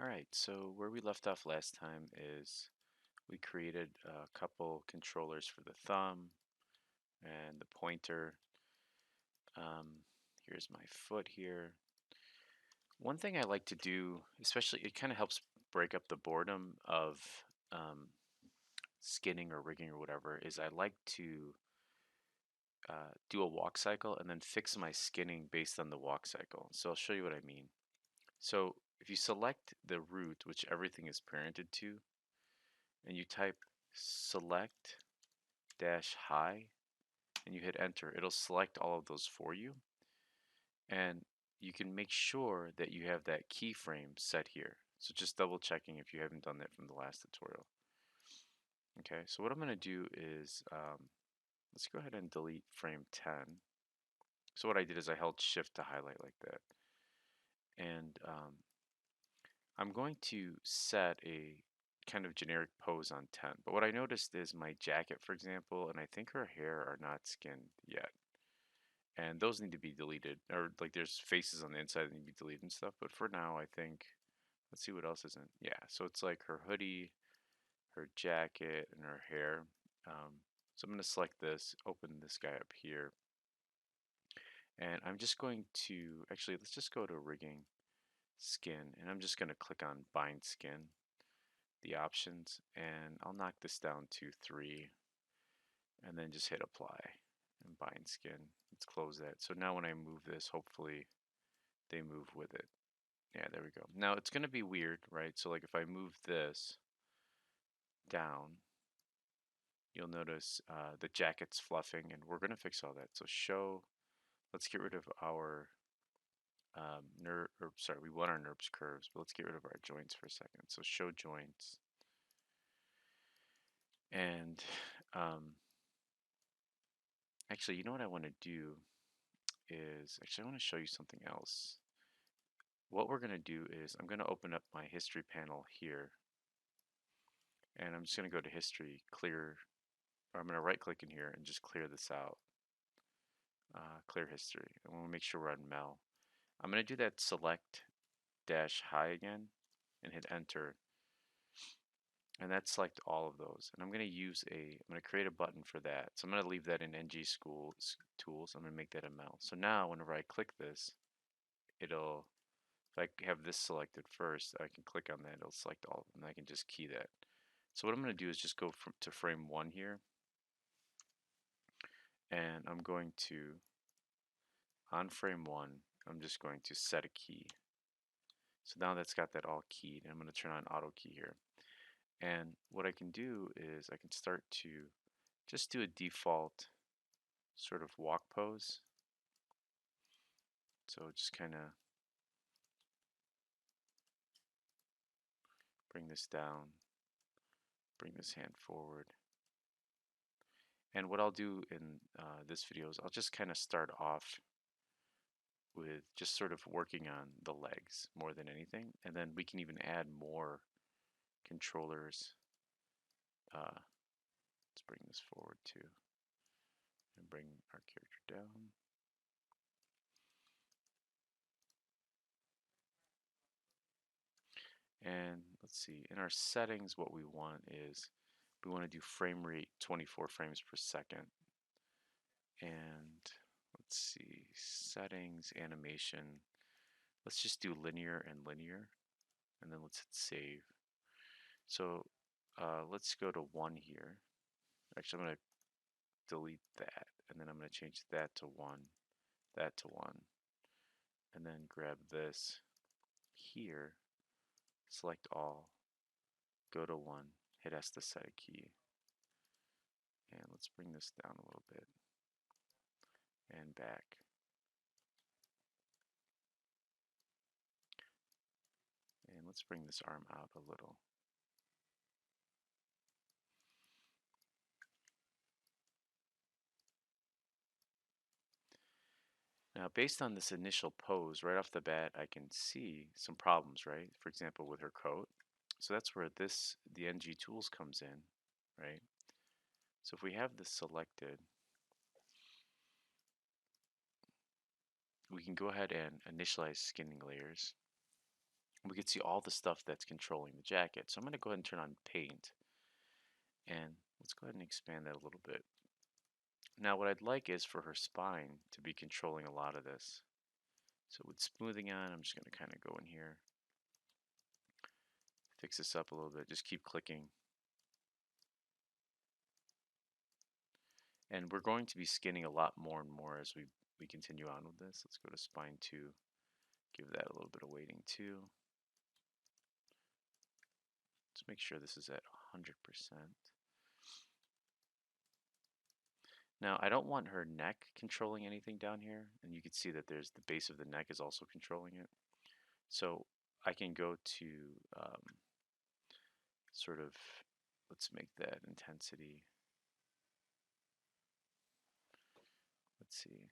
All right, so where we left off last time is we created a couple controllers for the thumb and the pointer. Um, Here's my foot here. One thing I like to do, especially it kind of helps break up the boredom of skinning or rigging or whatever, is I like to do a walk cycle and then fix my skinning based on the walk cycle. So I'll show you what I mean. So if you select the root, which everything is parented to, and you type select dash high and you hit enter, it'll select all of those for you. And you can make sure that you have that keyframe set here. So just double checking if you haven't done that from the last tutorial. Okay, so what I'm going to do is let's go ahead and delete frame 10. So what I did is I held shift to highlight like that. And I'm going to set a kind of generic pose on 10. But what I noticed is my jacket, for example, and I think her hair are not skinned yet. And those need to be deleted, or like there's faces on the inside that need to be deleted and stuff. But for now, I think, let's see what else isn't. Yeah, so it's like her hoodie, her jacket, and her hair. So I'm going to select this, open this guy up here, and I'm just going to, actually, let's just go to rigging skin, and I'm just going to click on bind skin, the options, and I'll knock this down to 3, and then just hit apply and bind skin. Let's close that. So now when I move this, hopefully they move with it. Yeah, there we go. Now it's going to be weird, right? So like if I move this down, you'll notice the jacket's fluffing, and we're going to fix all that. So show, let's get rid of our nerve, or sorry, we want our NURBS curves, but let's get rid of our joints for a second. So show joints. And um, actually, you know what I want to do is, actually I want to show you something else. What we're going to do is I'm going to open up my history panel here, and I'm just going to go to history, clear, or I'm going to right click in here and just clear this out, clear history. I want to make sure we're on Mel. I'm going to do that select dash high again and hit enter, and that select all of those. And I'm going to create a button for that. So I'm going to leave that in NG Schools Tools. I'm going to make that a Mel. So now whenever I click this, it'll, if I have this selected first, I can click on that, it'll select all of them, and I can just key that. So what I'm going to do is just go to frame 1 here, and I'm going to, on frame 1, I'm just going to set a key. So now that's got that all keyed, and I'm going to turn on auto key here. And what I can do is I can start to just do a default sort of walk pose. So just kind of bring this down, bring this hand forward. And what I'll do in this video is I'll just kind of start off with just sort of working on the legs more than anything. And then we can even add more controllers. Let's bring this forward too and bring our character down. And let's see, in our settings, what we want is we want to do frame rate 24 frames per second. And let's see, settings, animation. Let's just do linear and linear, and then let's hit save. So let's go to 1 here. Actually, I'm going to delete that, and then I'm going to change that to 1, that to 1, and then grab this here, select all, go to 1, hit S to set a key, and let's bring this down a little bit, and back. And let's bring this arm out a little. Now, based on this initial pose, right off the bat, I can see some problems, right? For example, with her coat. So that's where the NG tools comes in, right? So if we have this selected, we can go ahead and initialize skinning layers. we can see all the stuff that's controlling the jacket. So I'm going to go ahead and turn on paint, and let's go ahead and expand that a little bit. Now what I'd like is for her spine to be controlling a lot of this. So with smoothing on, I'm just going to kind of go in here, fix this up a little bit, just keep clicking. And we're going to be skinning a lot more and more as we continue on with this. Let's go to spine 2, give that a little bit of weighting too. Let's make sure this is at 100%. Now, I don't want her neck controlling anything down here, and you can see that there's the base of the neck is also controlling it. So I can go to sort of, let's make that intensity. Let's see.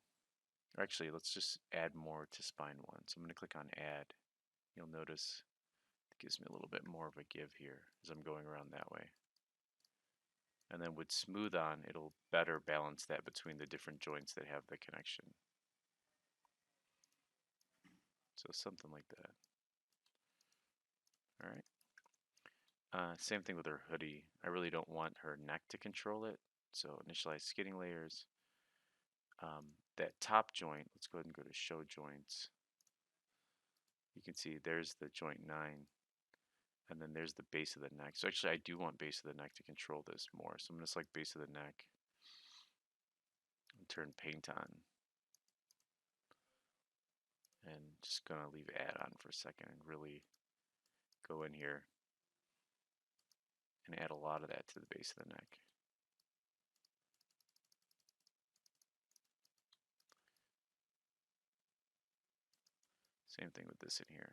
Or actually, let's just add more to spine 1. So I'm going to click on add. You'll notice it gives me a little bit more of a give here as I'm going around that way. And then with smooth on, it'll better balance that between the different joints that have the connection. So something like that. All right. Same thing with her hoodie. I really don't want her neck to control it. So initialize skinning layers. That top joint, let's go ahead and go to show joints. You can see there's the joint 9, and then there's the base of the neck. So actually I do want base of the neck to control this more. So I'm going to select base of the neck and turn paint on. And just going to leave add on for a second and really go in here and add a lot of that to the base of the neck. Same thing with this in here.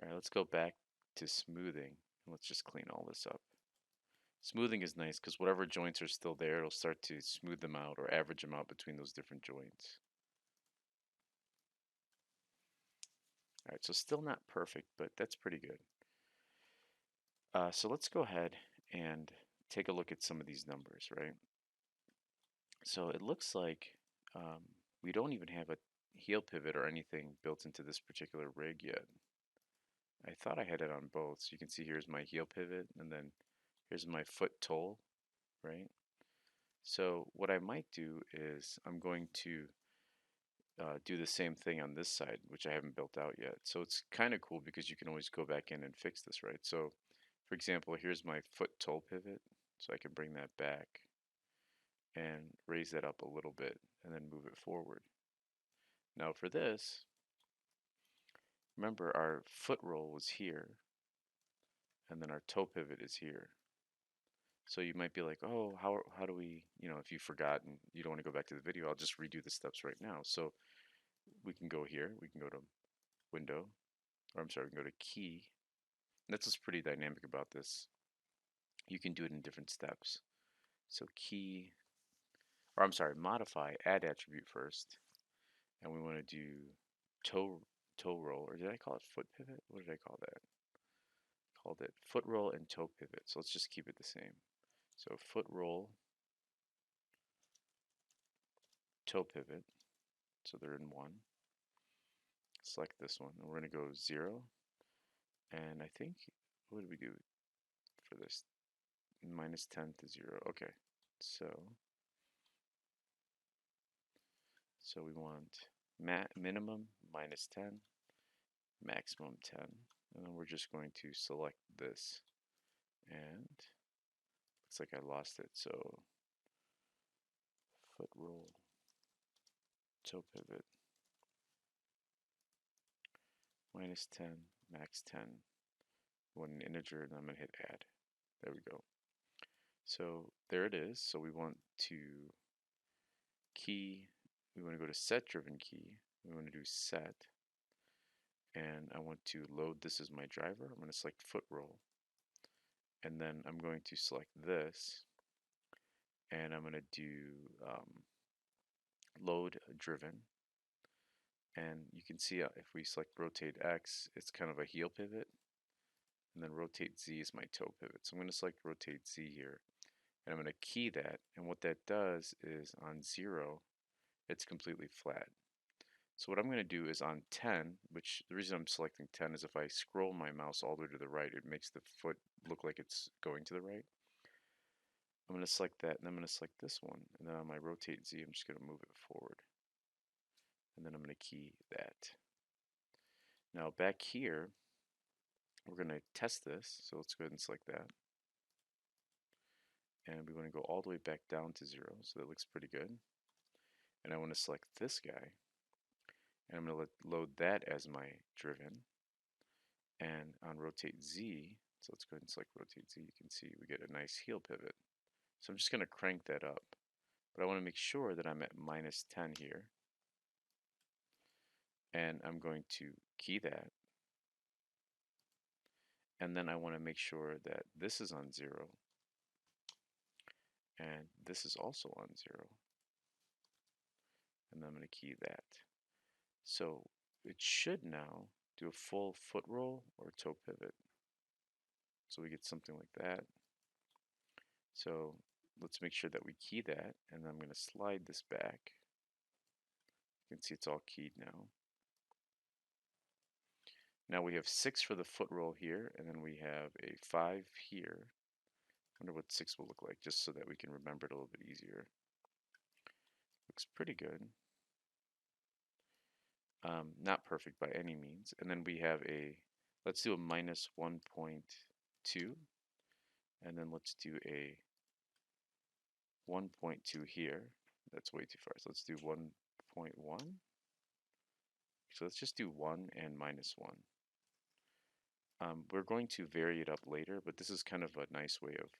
All right, let's go back to smoothing and let's just clean all this up. Smoothing is nice because whatever joints are still there, it'll start to smooth them out or average them out between those different joints. All right, so still not perfect, but that's pretty good. So let's go ahead and take a look at some of these numbers, right? So it looks like we don't even have a heel pivot or anything built into this particular rig yet. I thought I had it on both. So you can see here's my heel pivot and then here's my foot toe, right? So what I might do is I'm going to do the same thing on this side, which I haven't built out yet. So it's kind of cool because you can always go back in and fix this, right? So for example, here's my foot toe pivot. So I can bring that back and raise that up a little bit and then move it forward. Now for this, remember our foot roll was here and then our toe pivot is here. So you might be like, oh, how do we, if you forgot and you don't want to go back to the video, I'll just redo the steps right now. So we can go here, we can go to window, or I'm sorry, we can go to key. And that's what's pretty dynamic about this. You can do it in different steps. So key, or I'm sorry, modify, add attribute first. And we want to do toe roll, or did I call it foot pivot? What did I call that? Called it foot roll and toe pivot. So let's just keep it the same. So foot roll, toe pivot. So they're in one. Select this one, and we're going to go 0. And I think, what did we do for this? -10 to 0. Okay, so we want minimum -10, maximum 10, and then we're just going to select this, and looks like I lost it. So foot roll, toe pivot, -10, max 10. Want an integer, and I'm going to hit add. There we go. So there it is. So we want to key, we want to go to set driven key. We want to do set, and I want to load this as my driver. I'm going to select foot roll, and then I'm going to select this, and I'm going to do load driven. And you can see if we select rotate X, it's kind of a heel pivot. and then rotate Z is my toe pivot. So I'm going to select rotate Z here, and I'm going to key that, and what that does is on 0, it's completely flat. So what I'm going to do is on 10, which the reason I'm selecting 10 is if I scroll my mouse all the way to the right, it makes the foot look like it's going to the right. I'm going to select that, and I'm going to select this one, and then on my rotate Z, I'm just going to move it forward. And then I'm going to key that. Now back here, we're going to test this, so let's go ahead and select that. And we want to go all the way back down to 0, so that looks pretty good. And I want to select this guy, and I'm going to load that as my driven. And on rotate Z, so let's go ahead and select rotate Z, you can see we get a nice heel pivot. So I'm just going to crank that up, but I want to make sure that I'm at -10 here. And I'm going to key that. And then I want to make sure that this is on 0, and this is also on 0. And then I'm going to key that. So it should now do a full foot roll or toe pivot. So we get something like that. So let's make sure that we key that, and I'm going to slide this back. You can see it's all keyed now. Now we have 6 for the foot roll here, and then we have a 5 here. I wonder what 6 will look like, just so that we can remember it a little bit easier. Looks pretty good. Not perfect by any means. And then we have let's do a -1.2, and then let's do a 1.2 here. That's way too far. So let's do 1.1. So let's just do 1 and -1. We're going to vary it up later, but this is kind of a nice way of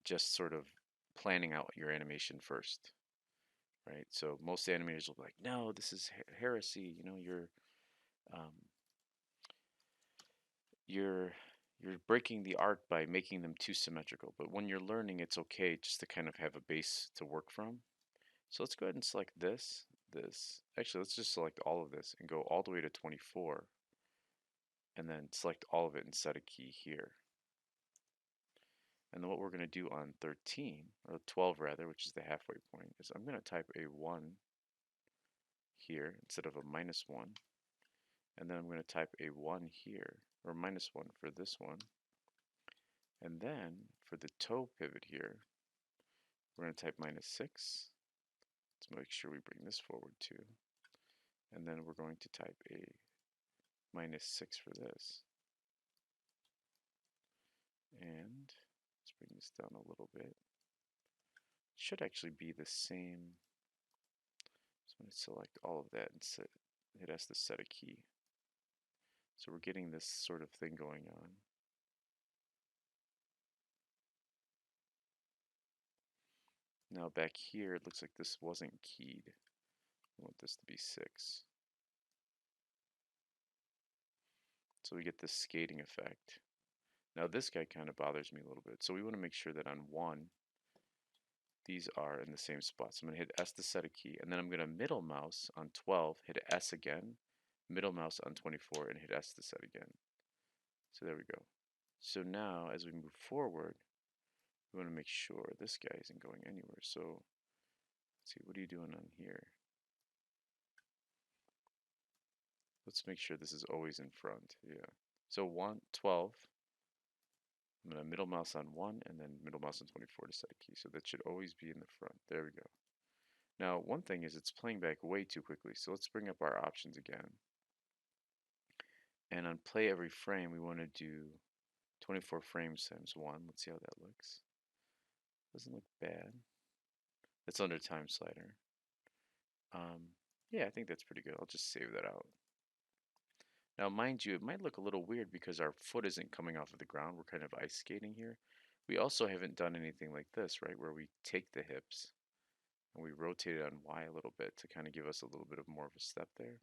just sort of planning out your animation first, right? So most animators will be like, no, this is heresy. You know, um, you're breaking the art by making them too symmetrical. But when you're learning, it's okay just to kind of have a base to work from. So let's go ahead and select this. Actually, let's just select all of this and go all the way to 24, and then select all of it and set a key here. And then what we're going to do on 13, or 12 rather, which is the halfway point, is I'm going to type a 1 here instead of a -1. And then I'm going to type a 1 here, or -1 for this one. And then for the toe pivot here, we're going to type -6. Let's make sure we bring this forward too. And then we're going to type a -6 for this. And let's bring this down a little bit. It should actually be the same. So I'm going to select all of that and hit S to set a key. So we're getting this sort of thing going on. Now back here, it looks like this wasn't keyed. I want this to be 6. So we get this skating effect. Now this guy kind of bothers me a little bit. So we want to make sure that on 1, these are in the same spot. So I'm going to hit S to set a key, and then I'm going to middle mouse on 12, hit S again, middle mouse on 24, and hit S to set again. So there we go. So now as we move forward, we want to make sure this guy isn't going anywhere. So let's see, what are you doing on here? Let's make sure this is always in front. Yeah. So 12. I'm going to middle mouse on 1 and then middle mouse on 24 to set a key. So that should always be in the front. There we go. Now, one thing is it's playing back way too quickly. So let's bring up our options again. And on play every frame, we want to do 24 frames times 1. Let's see how that looks. Doesn't look bad. It's under time slider. Yeah, I think that's pretty good. I'll just save that out. Now, mind you, it might look a little weird because our foot isn't coming off of the ground. We're kind of ice skating here. We also haven't done anything like this, right, where we take the hips and we rotate it on Y a little bit to kind of give us a little bit of more of a step there.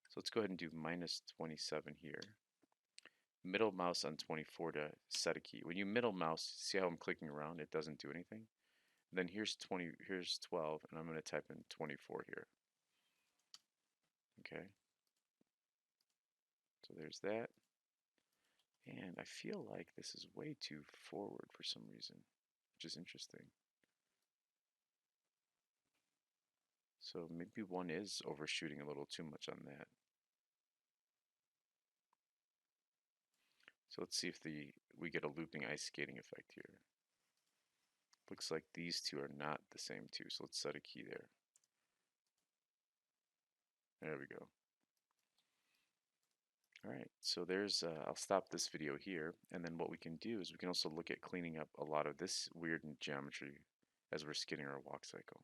So let's go ahead and do -27 here. Middle mouse on 24 to set a key. When you middle mouse, see how I'm clicking around? It doesn't do anything. And then here's 12, and I'm going to type in 24 here. Okay. So there's that. And I feel like this is way too forward for some reason, which is interesting. So maybe one is overshooting a little too much on that. So let's see if we get a looping ice skating effect here. Looks like these two are not the same two, so let's set a key there. There we go. All right, so I'll stop this video here, and then what we can do is we can also look at cleaning up a lot of this weird geometry as we're skidding our walk cycle.